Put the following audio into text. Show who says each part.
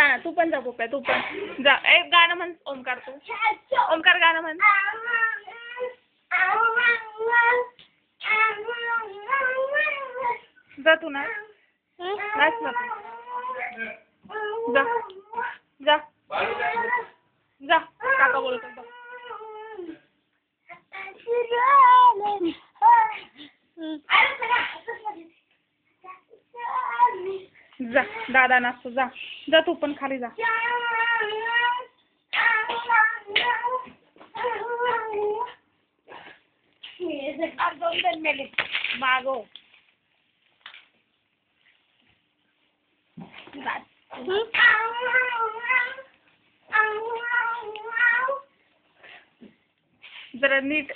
Speaker 1: जा ना, तू पण जा पप्प्या, तू पण जा. एक गाणं म्हण ओमकार, तू ओमकार गाणं म्हण. जा तू ना, नाच ना तू. जा जा जा, काका बोलतो. जा दादा नाचतो, जा जा, तू पण खाली जा. मागो जरा नीट